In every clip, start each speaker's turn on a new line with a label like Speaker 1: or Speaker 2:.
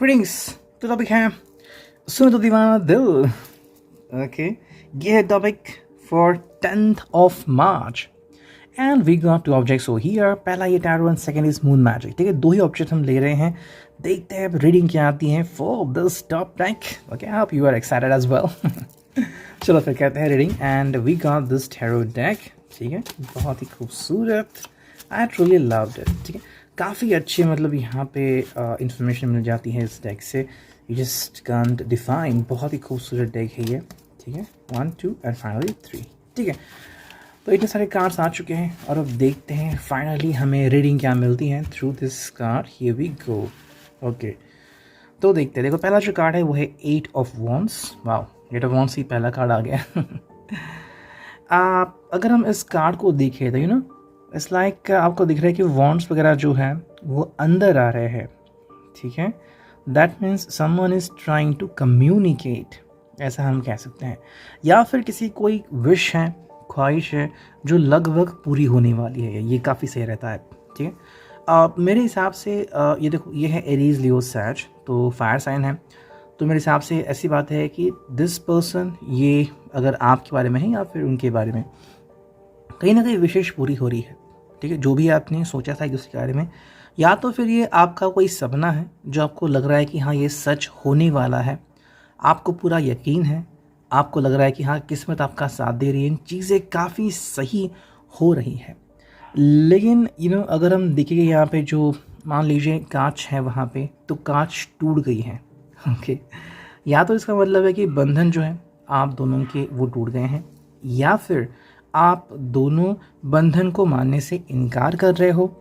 Speaker 1: Greetings तो topic है सुनो तो दीवाना दिल। ओके, ये है topic for 10th of March and we got two objects over here. पहला ये tarot and second is moon magic. ठीक है, दो ही ऑब्जेक्ट हम ले रहे हैं, देखते हैं रीडिंग क्या आती है for this topic. Okay, I hope you are excited as well. चलो फिर कहते हैं reading and we got this tarot deck. ठीक है, बहुत ही खूबसूरत, आई ट्रूली लव्ड इट। ठीक है, काफ़ी अच्छी मतलब यहाँ पे इंफॉर्मेशन मिल जाती है इस डेक से। यू जस्ट कांट डिफाइन, बहुत ही खूबसूरत डेक है ये। ठीक है, 1 2 एंड फाइनली 3। ठीक है, तो इतने सारे कार्ड्स आ चुके हैं और अब देखते हैं फाइनली हमें रीडिंग क्या मिलती है through this card. Here we go. Okay, तो देखते हैं। देखो, पहला जो कार्ड है वो है 8 of Wands। Wow, 8 of Wands ही पहला कार्ड आ गया। अगर हम इस कार्ड को देखें तो यू नो इट्स लाइक आपको दिख रहा है कि वॉन्ड्स वगैरह जो है वो अंदर आ रहे हैं। ठीक है, that means someone is trying to communicate, ऐसा हम कह सकते हैं। या फिर किसी कोई विश है, ख्वाहिश है जो लगभग पूरी होने वाली है। ये काफ़ी सही रहता है। ठीक है, मेरे हिसाब से ये देखो, ये है एरीज लियो सैज, तो फायर साइन है। तो मेरे हिसाब से ऐसी बात है कि दिस पर्सन, ये अगर आपके बारे में है या फिर उनके बारे में, कहीं ना कहीं विशेष पूरी हो रही है। ठीक है, जो भी आपने सोचा था एक दूसरे के बारे में, या तो फिर ये आपका कोई सपना है जो आपको लग रहा है कि हाँ ये सच होने वाला है, आपको पूरा यकीन है, आपको लग रहा है कि हाँ किस्मत आपका साथ दे रही है, चीज़ें काफ़ी सही हो रही है। लेकिन अगर हम देखेंगे यहाँ पे जो मान लीजिए कांच है वहाँ पे, तो कांच टूट गई है। ओके, या तो इसका मतलब है कि बंधन जो है आप दोनों के वो टूट गए हैं, या फिर आप दोनों बंधन को मानने से इनकार कर रहे हो,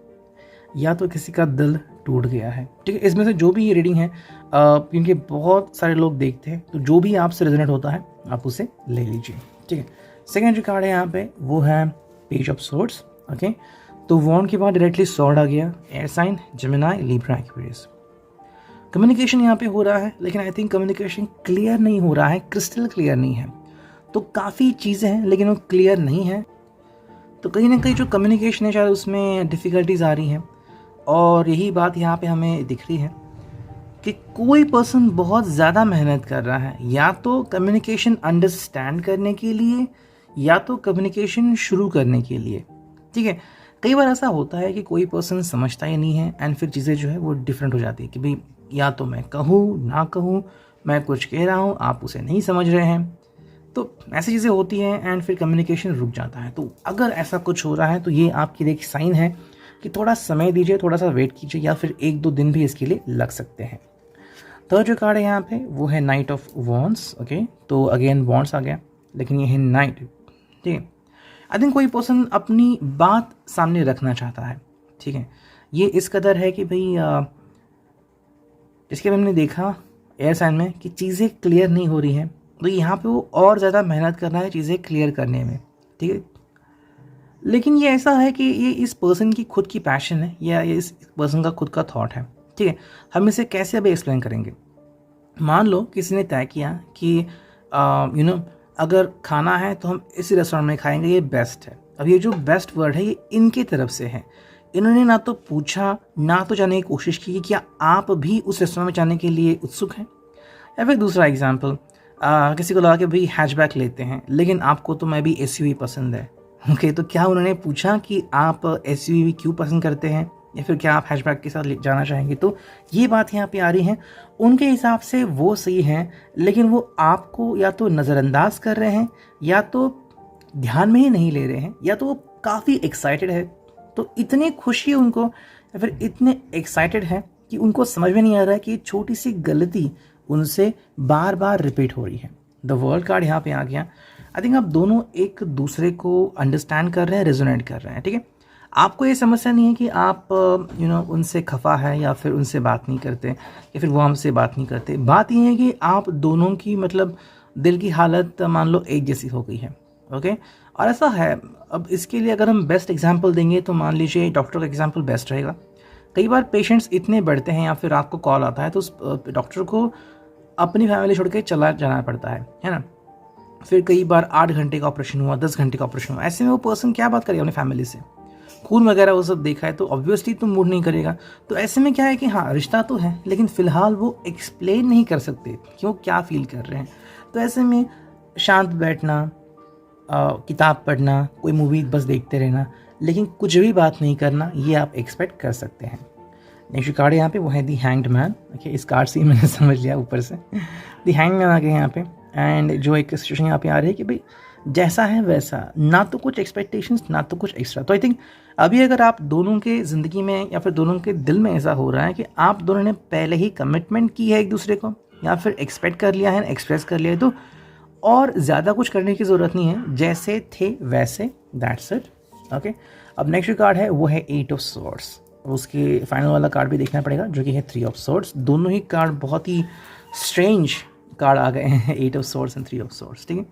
Speaker 1: या तो किसी का दिल टूट गया है। ठीक है, इसमें से जो भी ये रीडिंग है, क्योंकि बहुत सारे लोग देखते हैं, तो जो भी आपसे रेजोनेट होता है आप उसे ले लीजिए। ठीक है, सेकेंड जो कार्ड है यहाँ पे वो है पेज ऑफ सोर्ड्स। ओके, तो वॉन्ड के बाद डायरेक्टली सॉर्ड आ गया। Air sign Gemini Libra Aquarius. Communication यहाँ पे हो रहा है, लेकिन आई थिंक कम्युनिकेशन क्लियर नहीं हो रहा है, क्रिस्टल क्लियर नहीं है। तो काफ़ी चीज़ें हैं लेकिन वो क्लियर नहीं है। तो कहीं ना कहीं जो कम्युनिकेशन है शायद उसमें डिफ़िकल्टीज आ रही हैं, और यही बात यहाँ पे हमें दिख रही है कि कोई पर्सन बहुत ज़्यादा मेहनत कर रहा है, या तो कम्युनिकेशन अंडरस्टैंड करने के लिए, या तो कम्युनिकेशन शुरू करने के लिए। ठीक है, कई बार ऐसा होता है कि कोई पर्सन समझता ही नहीं है एंड फिर चीज़ें जो है वो डिफरेंट हो जाती है कि भाई या तो मैं कहूँ ना कहूँ, मैं कुछ कह रहा हूँ आप उसे नहीं समझ रहे हैं, तो ऐसी चीज़ें होती हैं एंड फिर कम्युनिकेशन रुक जाता है। तो अगर ऐसा कुछ हो रहा है तो ये आपके लिए एक साइन है कि थोड़ा समय दीजिए, थोड़ा सा वेट कीजिए, या फिर 1-2 दिन भी इसके लिए लग सकते हैं। थर्ड जो कार्ड है यहाँ पे वो है नाइट ऑफ वॉन्ड्स। ओके, तो अगेन वॉन्ड्स आ गया, लेकिन ये है नाइट। ठीक है, आई थिंक कोई पर्सन अपनी बात सामने रखना चाहता है। ठीक है, ये इस कदर है कि भाई इसके हमने देखा एयर साइन में कि चीज़ें क्लियर नहीं हो रही हैं, तो यहाँ पे वो और ज़्यादा मेहनत करना है चीज़ें क्लियर करने में। ठीक है, लेकिन ये ऐसा है कि ये इस पर्सन की खुद की पैशन है, या ये इस पर्सन का खुद का थॉट है। ठीक है, हम इसे कैसे अभी एक्सप्लेन करेंगे। मान लो किसी ने तय किया कि अगर खाना है तो हम इसी रेस्टोरेंट में खाएंगे, ये बेस्ट है। अब ये जो बेस्ट वर्ड है ये इनकी तरफ से है। इन्होंने ना तो पूछा ना तो जानने की कोशिश की कि क्या आप भी उस रेस्टोरेंट में जाने के लिए उत्सुक हैं। या फिर दूसरा एग्जाम्पल, किसी को लगा कि भाई हैचबैक लेते हैं, लेकिन आपको तो मैं भी एसयूवी पसंद है। ओके, तो क्या उन्होंने पूछा कि आप एसयूवी क्यों पसंद करते हैं, या फिर क्या आप हैचबैक के साथ जाना चाहेंगे। तो ये बात यहाँ पे आ रही है, उनके हिसाब से वो सही हैं, लेकिन वो आपको या तो नज़रअंदाज कर रहे हैं, या तो ध्यान में ही नहीं ले रहे हैं, या तो वो काफ़ी एक्साइटेड है। तो इतनी खुशी है उनको, या फिर इतने एक्साइटेड है कि उनको समझ में नहीं आ रहा है कि छोटी सी गलती उनसे बार बार रिपीट हो रही है। द वर्ल्ड कार्ड यहाँ पे आ गया। आई थिंक आप दोनों एक दूसरे को अंडरस्टैंड कर रहे हैं, रेजोनेट कर रहे हैं। ठीक है, आपको ये समस्या नहीं है कि आप उनसे खफा है या फिर उनसे बात नहीं करते, या फिर वो हमसे बात नहीं करते। बात ये है कि आप दोनों की मतलब दिल की हालत मान लो एक जैसी हो गई है। ओके, और ऐसा है। अब इसके लिए अगर हम बेस्ट एग्जांपल देंगे तो मान लीजिए डॉक्टर का एग्जांपल बेस्ट रहेगा। कई बार पेशेंट्स इतने बढ़ते हैं या फिर आपको कॉल आता है तो उस डॉक्टर को अपनी फैमिली छोड़ के चला जाना पड़ता है ना। फिर कई बार 8 घंटे का ऑपरेशन हुआ, 10 घंटे का ऑपरेशन हुआ, ऐसे में वो पर्सन क्या बात करेगा अपनी फैमिली से। खून वगैरह वो सब देखा है तो ऑब्वियसली तुम मूड नहीं करेगा। तो ऐसे में क्या है कि हाँ रिश्ता तो है, लेकिन फ़िलहाल वो एक्सप्लेन नहीं कर सकते कि वो क्या फील कर रहे हैं। तो ऐसे में शांत बैठना, किताब पढ़ना, कोई मूवी बस देखते रहना, लेकिन कुछ भी बात नहीं करना, ये आप एक्सपेक्ट कर सकते हैं। नेक्स्ट कार्ड यहाँ पे वो है दी हैंग्ड मैन। ओके, इस कार्ड से ही मैंने समझ लिया ऊपर से दी हैंग्ड मैन आ गए यहाँ पे। एंड जो एक सिचुएशन यहाँ पे आ रही है कि भाई जैसा है वैसा, ना तो कुछ एक्सपेक्टेशंस ना तो कुछ एक्स्ट्रा। तो आई थिंक अभी अगर आप दोनों के ज़िंदगी में या फिर दोनों के दिल में ऐसा हो रहा है कि आप दोनों ने पहले ही कमिटमेंट की है एक दूसरे को, या फिर एक्सपेक्ट कर लिया है, एक्सप्रेस कर लिया है, तो और ज़्यादा कुछ करने की ज़रूरत नहीं है, जैसे थे वैसे, दैट्स इट। ओके, अब नेक्स्ट कार्ड है वो है 8 ऑफ स्वॉर्ड्स। उसके फाइनल वाला कार्ड भी देखना पड़ेगा जो कि है 3 ऑफ स्वॉर्ड्स। दोनों ही कार्ड बहुत ही स्ट्रेंज कार्ड आ गए हैं, 8 of swords and 3 of swords. ठीक है,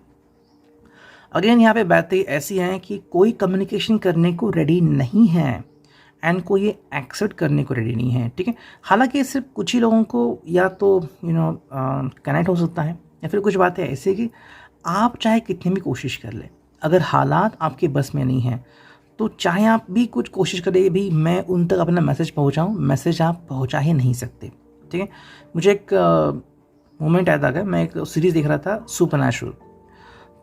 Speaker 1: अगेन यहाँ पे बातें ऐसी हैं कि कोई कम्युनिकेशन करने को रेडी नहीं है एंड कोई ये एक्सेप्ट करने को रेडी नहीं है। ठीक है, हालांकि सिर्फ कुछ ही लोगों को या तो कनेक्ट हो सकता है, या फिर कुछ बातें ऐसी कि आप चाहे कितनी भी कोशिश कर ले, अगर हालात आपके बस में नहीं हैं तो चाहे आप भी कुछ कोशिश करें भी मैं उन तक अपना मैसेज पहुंचाऊं, मैसेज आप पहुंचा ही नहीं सकते। ठीक है, मुझे एक मोमेंट याद आ गया, मैं एक सीरीज़ देख रहा था सुपरनैचुरल,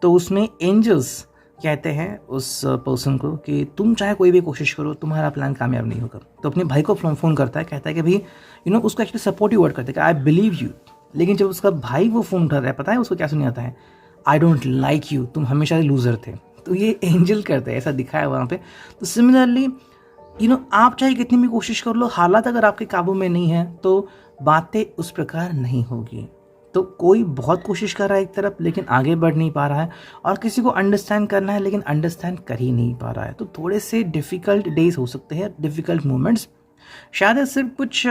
Speaker 1: तो उसमें एंजल्स कहते हैं उस पर्सन को कि तुम चाहे कोई भी कोशिश करो तुम्हारा प्लान कामयाब नहीं होगा। तो अपने भाई को फ़ोन करता है, कहता है कि भाई उसको एक्चुअली सपोर्टिव वर्ड करते हैं कि आई बिलीव यू। लेकिन जब उसका भाई वो फ़ोन उठाता है, पता है उसको क्या सुन आता है, आई डोंट लाइक यू, तुम हमेशा लूज़र थे। तो ये एंजल करते हैं, ऐसा दिखा है वहाँ पे। तो सिमिलरली आप चाहे कितनी भी कोशिश कर लो, हालात अगर आपके काबू में नहीं है तो बातें उस प्रकार नहीं होगी। तो कोई बहुत कोशिश कर रहा है एक तरफ लेकिन आगे बढ़ नहीं पा रहा है, और किसी को अंडरस्टैंड करना है लेकिन अंडरस्टैंड कर ही नहीं पा रहा है। तो थोड़े से डिफ़िकल्ट डेज हो सकते हैं, डिफ़िकल्ट मोमेंट्स। शायद सिर्फ कुछ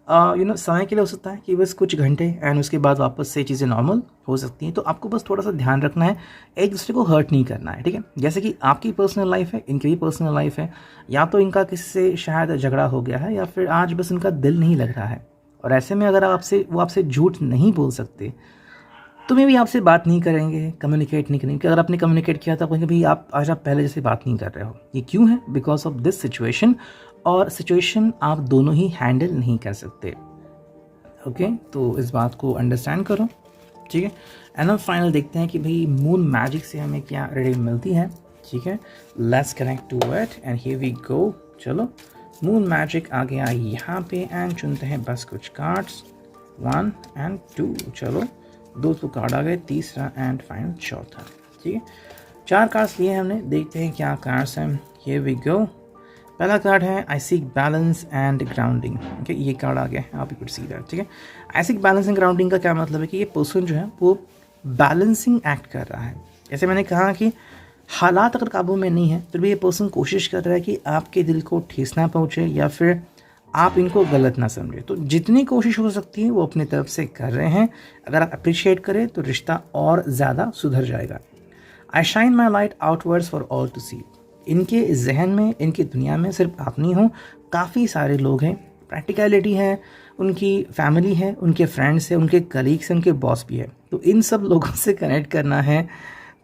Speaker 1: समय के लिए हो सकता है कि बस कुछ घंटे, एंड उसके बाद वापस से चीज़ें नॉर्मल हो सकती हैं। तो आपको बस थोड़ा सा ध्यान रखना है, एक दूसरे को हर्ट नहीं करना है। ठीक है, जैसे कि आपकी पर्सनल लाइफ है, इनकी भी पर्सनल लाइफ है, या तो इनका किसी से शायद झगड़ा हो गया है, या फिर आज बस इनका दिल नहीं लग रहा है, और ऐसे में अगर वो आपसे झूठ नहीं बोल सकते तो मैं भी आपसे बात नहीं करेंगे, कम्युनिकेट नहीं करेंगे। अगर आपने कम्युनिकेट किया था कहेंगे भाई आप पहले जैसे बात नहीं कर रहे हो, ये क्यों है? बिकॉज ऑफ दिस सिचुएशन, और सिचुएशन आप दोनों ही हैंडल नहीं कर सकते। ओके, तो इस बात को अंडरस्टैंड करो। ठीक है, एंड अब फाइनल देखते हैं कि भाई मून मैजिक से हमें क्या रीडिंग मिलती है। ठीक है, let's connect to it and here we go. चलो, मून मैजिक आ गया यहाँ पे, एंड चुनते हैं बस कुछ कार्ड्स, 1 and 2। चलो, 2 तो कार्ड आ गए, तीसरा एंड फाइनल चौथा। ठीक है, 4 कार्ड्स लिए हमने, देखते हैं क्या कार्ड्स हैं। Here we go. पहला कार्ड है I seek balance and grounding. Okay, ये कार्ड आ गया है, आप कुड सी दैट। ठीक है, I seek balance and grounding का क्या मतलब है कि ये पर्सन जो है वो बैलेंसिंग एक्ट कर रहा है। जैसे मैंने कहा कि हालात अगर काबू में नहीं है फिर भी ये पर्सन कोशिश कर रहा है कि आपके दिल को ठेस ना पहुँचे, या फिर आप इनको गलत ना समझे। तो जितनी कोशिश हो सकती है वो अपनी तरफ से कर रहे हैं। अगर आप अप्रिशिएट करें तो रिश्ता और ज़्यादा सुधर जाएगा। I shine my light outwards for all to see. इनके जहन में, इनकी दुनिया में सिर्फ आप नहीं हो, काफ़ी सारे लोग हैं। प्रैक्टिकलिटी है, उनकी फैमिली है, उनके फ्रेंड्स हैं, उनके कलीग्स हैं, उनके बॉस भी है। तो इन सब लोगों से कनेक्ट करना है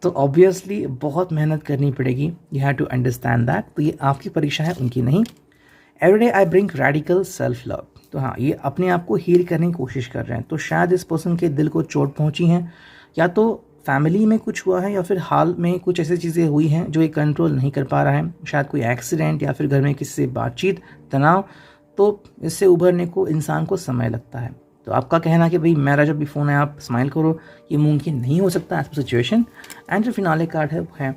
Speaker 1: तो ऑब्वियसली बहुत मेहनत करनी पड़ेगी। You have to understand that. तो ये आपकी परीक्षा है, उनकी नहीं। Everyday I bring radical self love. तो हाँ, ये अपने आप को हील करने की कोशिश कर रहे हैं। तो शायद इस पर्सन के दिल को चोट पहुंची है, या तो फैमिली में कुछ हुआ है, या फिर हाल में कुछ ऐसी चीज़ें हुई हैं जो ये कंट्रोल नहीं कर पा रहा है। शायद कोई एक्सीडेंट, या फिर घर में किसी से बातचीत, तनाव। तो इससे उभरने को इंसान को समय लगता है। तो आपका कहना कि भाई मेरा जब भी फ़ोन है आप स्माइल करो, ये मुमकिन नहीं हो सकता एज पर सिचुएशन। एंड जो फिनाले कार्ड है वो है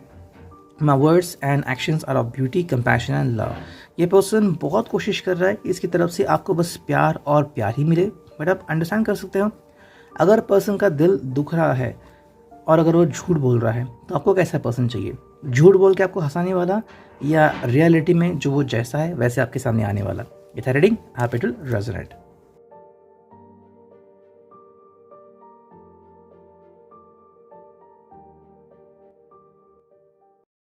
Speaker 1: my words and actions are of beauty, compassion and love. ये पर्सन बहुत कोशिश कर रहा है कि इसकी तरफ से आपको बस प्यार और प्यार ही मिले। बट आप अंडरस्टैंड कर सकते हो, अगर पर्सन का दिल दुख रहा है और अगर वो झूठ बोल रहा है तो आपको कैसा पर्सन चाहिए? झूठ बोल के आपको हंसाने वाला, या रियलिटी में जो वो जैसा है वैसे आपके सामने आने वाला? ये था रीडिंग, हैप्पी टू रेजोनेट।